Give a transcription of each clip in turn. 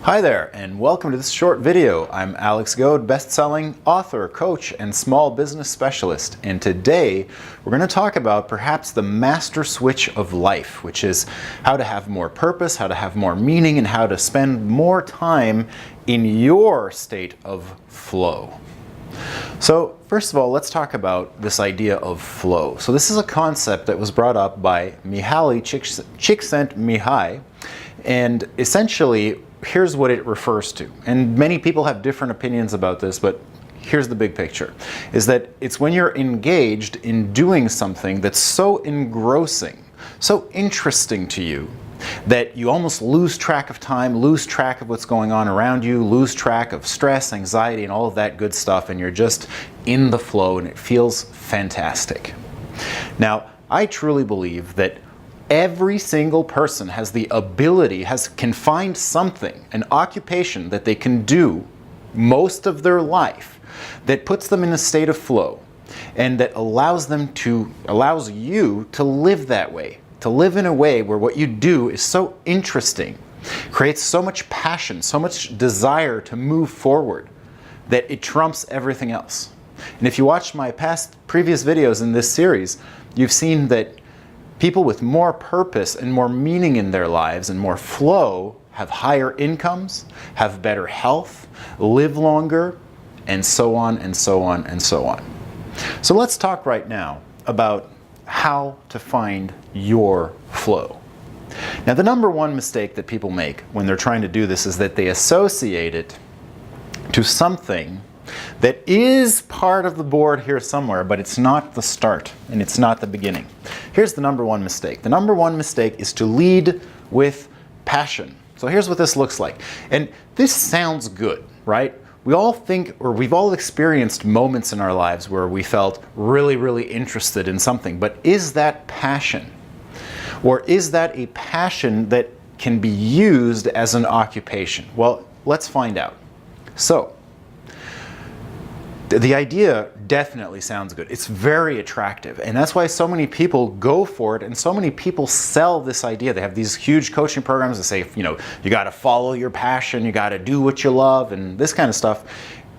Hi there, and welcome to this short video. I'm Alex Goad, best-selling author, coach, and small business specialist. And today, we're going to talk about perhaps the master switch of life, which is how to have more purpose, how to have more meaning, and how to spend more time in your state of flow. So first of all, let's talk about this idea of flow. So this is a concept that was brought up by Mihaly Csikszentmihalyi, and essentially here's what it refers to. And many people have different opinions about this, but here's the big picture, is that it's when you're engaged in doing something that's so engrossing, so interesting to you, that you almost lose track of time, lose track of what's going on around you, lose track of stress, anxiety, and all of that good stuff, and you're just in the flow and it feels fantastic. Now, I truly believe that every single person has the ability, can find something, an occupation that they can do most of their life that puts them in a state of flow and that allows you to live that way, to live in a way where what you do is so interesting, creates so much passion, so much desire to move forward that it trumps everything else. And if you watched my previous videos in this series, you've seen that people with more purpose and more meaning in their lives and more flow have higher incomes, have better health, live longer, and so on and so on and so on. So let's talk right now about how to find your flow. Now, the number one mistake that people make when they're trying to do this is that they associate it to something that is part of the board here somewhere, but it's not the start and it's not the beginning. Here's the number one mistake. The number one mistake is to lead with passion. So here's what this looks like. And this sounds good, right? We all think, or we've all experienced moments in our lives where we felt really, really interested in something. But is that passion? Or is that a passion that can be used as an occupation? Well, let's find out. So, the idea definitely sounds good. It's very attractive, and that's why so many people go for it, and so many people sell this idea. They have these huge coaching programs that say, you got to follow your passion, you got to do what you love, and this kind of stuff.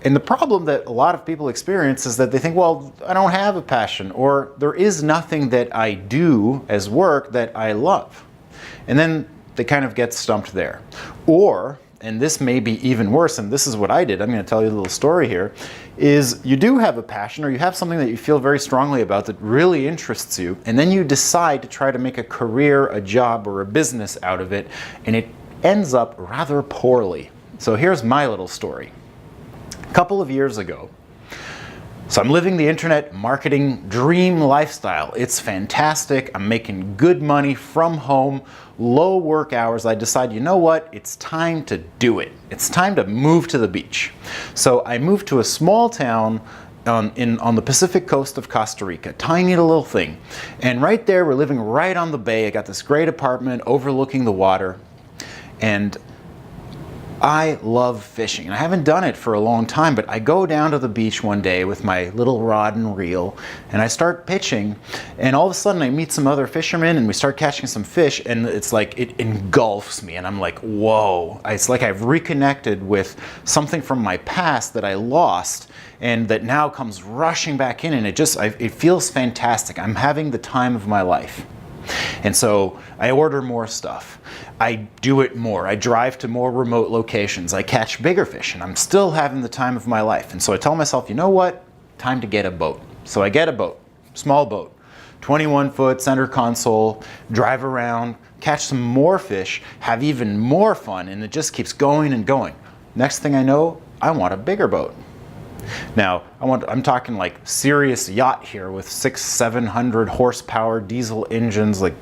And the problem that a lot of people experience is that they think, well, I don't have a passion, or there is nothing that I do as work that I love. And then they kind of get stumped there. Or, and this may be even worse, and this is what I did, I'm going to tell you a little story here, is you do have a passion or you have something that you feel very strongly about that really interests you, and then you decide to try to make a career, a job, or a business out of it, and it ends up rather poorly. So here's my little story. A couple of years ago, so I'm living the internet marketing dream lifestyle. It's fantastic. I'm making good money from home, low work hours. I decide, you know what? It's time to do it. It's time to move to the beach. So I moved to a small town on the Pacific coast of Costa Rica, tiny little thing. And right there, we're living right on the bay. I got this great apartment overlooking the water. And I love fishing, and I haven't done it for a long time, but I go down to the beach one day with my little rod and reel, and I start pitching, and all of a sudden I meet some other fishermen, and we start catching some fish, and it's like it engulfs me, and I'm like, whoa. It's like I've reconnected with something from my past that I lost, and that now comes rushing back in, and it feels fantastic. I'm having the time of my life. And so I order more stuff. I do it more. I drive to more remote locations. I catch bigger fish, and I'm still having the time of my life. And so I tell myself, you know what? Time to get a boat. So I get a boat, small boat, 21-foot center console, drive around, catch some more fish, have even more fun, and it just keeps going and going. Next thing I know, I want a bigger boat. Now, I'm talking like serious yacht here with 600-700 horsepower diesel engines, like,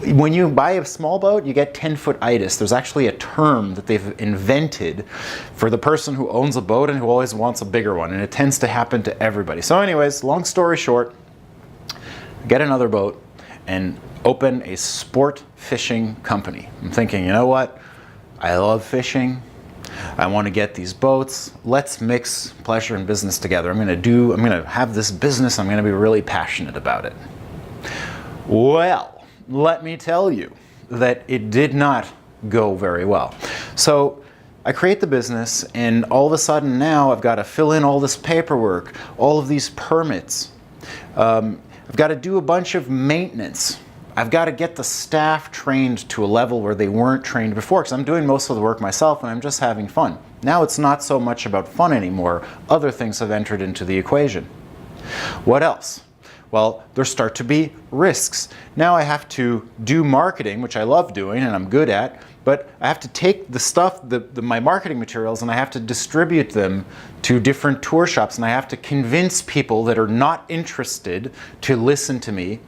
when you buy a small boat, you get 10-foot-itis. There's actually a term that they've invented for the person who owns a boat and who always wants a bigger one, and it tends to happen to everybody. So anyways, long story short, get another boat and open a sport fishing company. I'm thinking, you know what? I love fishing. I want to get these boats. Let's mix pleasure and business together. I'm going to have this business. I'm going to be really passionate about it. Well, let me tell you that it did not go very well. So I create the business, and all of a sudden now I've got to fill in all this paperwork, all of these permits. I've got to do a bunch of maintenance. I've got to get the staff trained to a level where they weren't trained before, because I'm doing most of the work myself and I'm just having fun. Now it's not so much about fun anymore. Other things have entered into the equation. What else? Well, there start to be risks. Now I have to do marketing, which I love doing and I'm good at, but I have to take the stuff, my marketing materials, and I have to distribute them to different tour shops, and I have to convince people that are not interested to listen to me.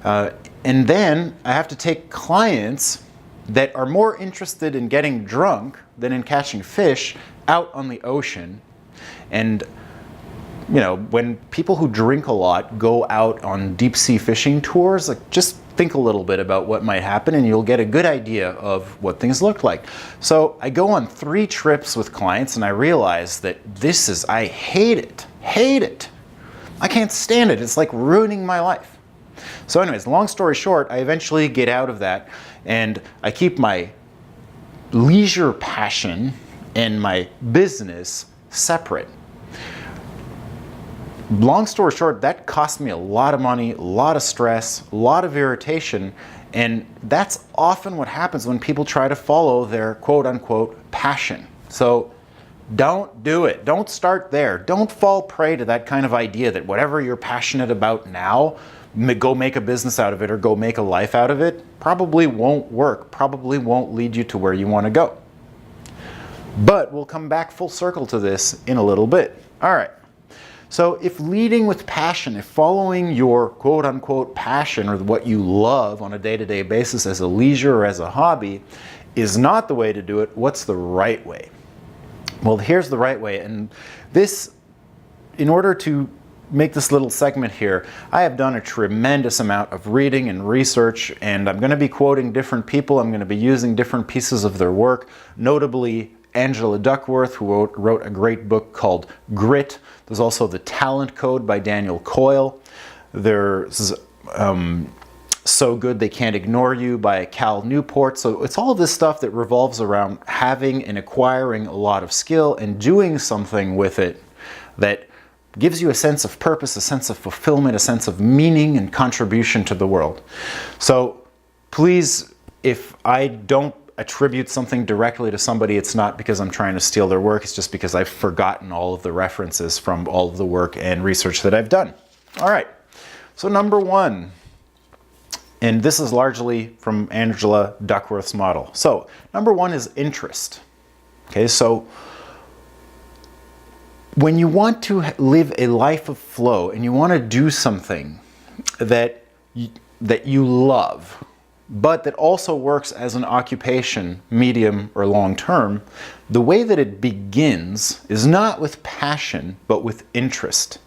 And then I have to take clients that are more interested in getting drunk than in catching fish out on the ocean. And you know, when people who drink a lot go out on deep sea fishing tours, like, just think a little bit about what might happen and you'll get a good idea of what things look like. So I go on 3 trips with clients and I realize that I hate it. I can't stand it. It's like ruining my life. So anyways, long story short, I eventually get out of that and I keep my leisure passion and my business separate. Long story short, that cost me a lot of money, a lot of stress, a lot of irritation, and that's often what happens when people try to follow their quote-unquote passion. So don't do it. Don't start there. Don't fall prey to that kind of idea that whatever you're passionate about now, go make a business out of it or go make a life out of it, probably won't work, probably won't lead you to where you want to go. But we'll come back full circle to this in a little bit. All right. So if leading with passion, if following your quote-unquote passion or what you love on a day-to-day basis as a leisure or as a hobby is not the way to do it, what's the right way? Well, here's the right way. And this, in order to make this little segment here, I have done a tremendous amount of reading and research, and I'm going to be quoting different people. I'm going to be using different pieces of their work, notably Angela Duckworth, who wrote a great book called Grit. There's also The Talent Code by Daniel Coyle. There's So Good They Can't Ignore You by Cal Newport. So it's all of this stuff that revolves around having and acquiring a lot of skill and doing something with it that gives you a sense of purpose, a sense of fulfillment, a sense of meaning and contribution to the world. So please, if I don't attribute something directly to somebody, it's not because I'm trying to steal their work, it's just because I've forgotten all of the references from all of the work and research that I've done. All right, so number 1, and this is largely from Angela Duckworth's model. So number 1 is interest. Okay, so when you want to live a life of flow and you want to do something that you love, but that also works as an occupation, medium or long term, the way that it begins is not with passion, but with interest.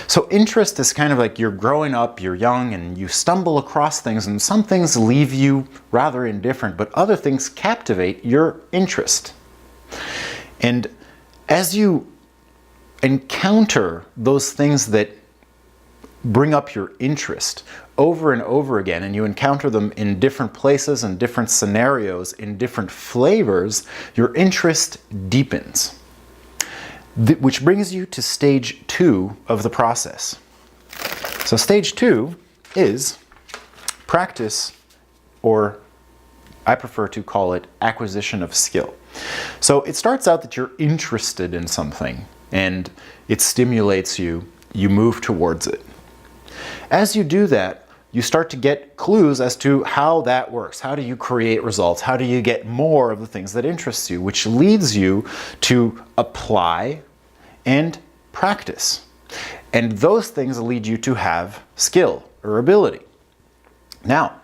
So interest is kind of like you're growing up, you're young, and you stumble across things, and some things leave you rather indifferent, but other things captivate your interest. And as you encounter those things that bring up your interest over and over again, and you encounter them in different places and different scenarios, in different flavors, your interest deepens. Which brings you to stage 2 of the process. So stage 2 is practice, or I prefer to call it acquisition of skill. So it starts out that you're interested in something and it stimulates you, you move towards it. As you do that, you start to get clues as to how that works. How do you create results? How do you get more of the things that interest you? Which leads you to apply and practice. And those things lead you to have skill or ability. Now,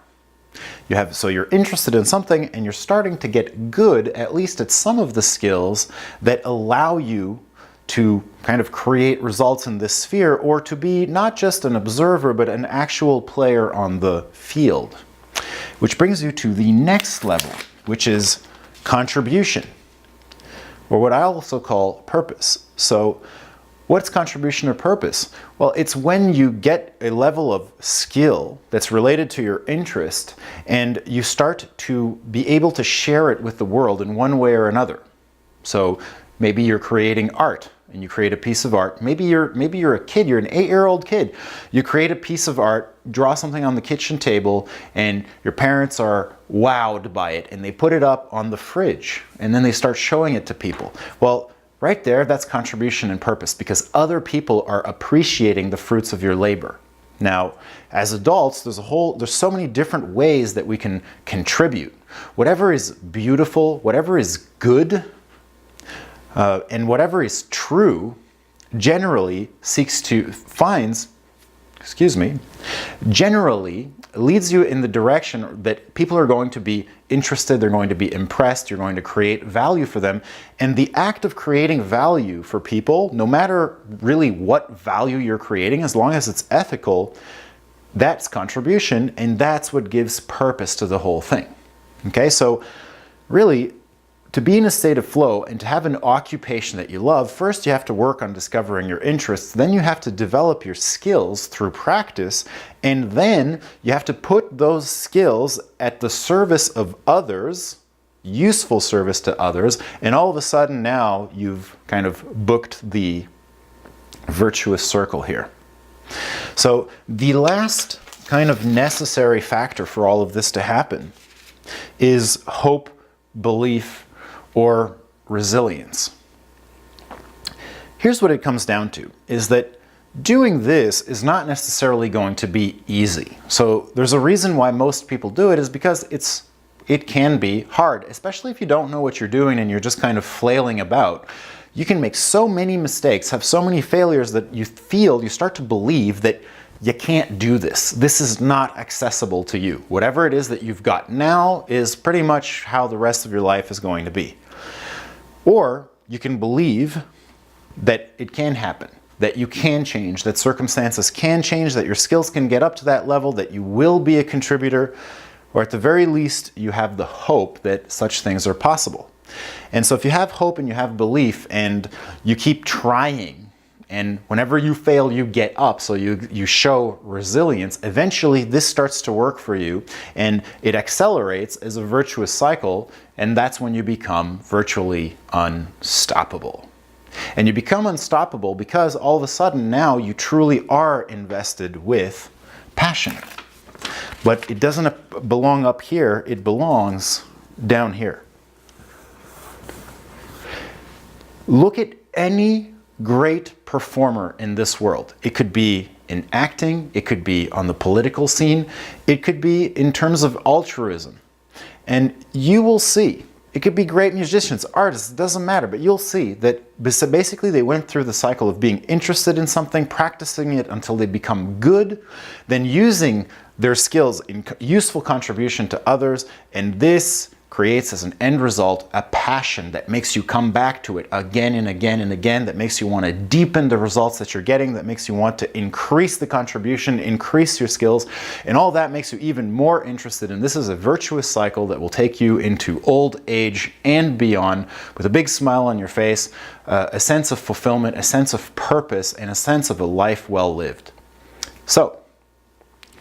so you're interested in something and you're starting to get good, at least at some of the skills that allow you to kind of create results in this sphere, or to be not just an observer, but an actual player on the field. Which brings you to the next level, which is contribution, or what I also call purpose. So What's contribution or purpose? Well, it's when you get a level of skill that's related to your interest and you start to be able to share it with the world in one way or another. So maybe you're creating art and you create a piece of art. Maybe you're a kid, you're an 8-year-old kid. You create a piece of art, draw something on the kitchen table, and your parents are wowed by it and they put it up on the fridge and then they start showing it to people. Well, right there, that's contribution and purpose because other people are appreciating the fruits of your labor. Now, as adults, there's so many different ways that we can contribute. Whatever is beautiful, whatever is good, and whatever is true, generally generally leads you in the direction that people are going to be interested, they're going to be impressed, you're going to create value for them. And the act of creating value for people, no matter really what value you're creating, as long as it's ethical, that's contribution, and that's what gives purpose to the whole thing. Okay, so really, to be in a state of flow and to have an occupation that you love, first you have to work on discovering your interests, then you have to develop your skills through practice, and then you have to put those skills at the service of others, useful service to others, and all of a sudden now you've kind of booked the virtuous circle here. So the last kind of necessary factor for all of this to happen is hope, belief, or resilience. Here's what it comes down to, is that doing this is not necessarily going to be easy. So there's a reason why most people do it is because it can be hard, especially if you don't know what you're doing and you're just kind of flailing about. You can make so many mistakes, have so many failures that you start to believe that you can't do this. This is not accessible to you. Whatever it is that you've got now is pretty much how the rest of your life is going to be. Or you can believe that it can happen, that you can change, that circumstances can change, that your skills can get up to that level, that you will be a contributor, or at the very least, you have the hope that such things are possible. And so if you have hope and you have belief and you keep trying, and whenever you fail, you get up, so you show resilience, eventually this starts to work for you and it accelerates as a virtuous cycle, and that's when you become virtually unstoppable. And you become unstoppable because all of a sudden now you truly are invested with passion. But it doesn't belong up here, it belongs down here. Look at any great performer in this world. It could be in acting, it could be on the political scene, it could be in terms of altruism. And you will see, it could be great musicians, artists, it doesn't matter, but you'll see that basically they went through the cycle of being interested in something, practicing it until they become good, then using their skills in useful contribution to others, and this creates as an end result a passion that makes you come back to it again and again and again, that makes you want to deepen the results that you're getting, that makes you want to increase the contribution, increase your skills, and all that makes you even more interested. And this is a virtuous cycle that will take you into old age and beyond with a big smile on your face, a sense of fulfillment, a sense of purpose, and a sense of a life well lived. So,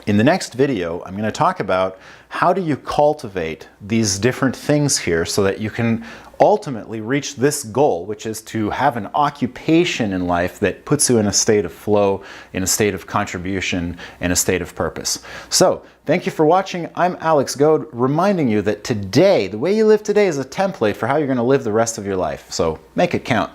in the next video, I'm going to talk about how do you cultivate these different things here so that you can ultimately reach this goal, which is to have an occupation in life that puts you in a state of flow, in a state of contribution, and a state of purpose. So, thank you for watching. I'm Alex Goad, reminding you that today, the way you live today is a template for how you're going to live the rest of your life. So, make it count.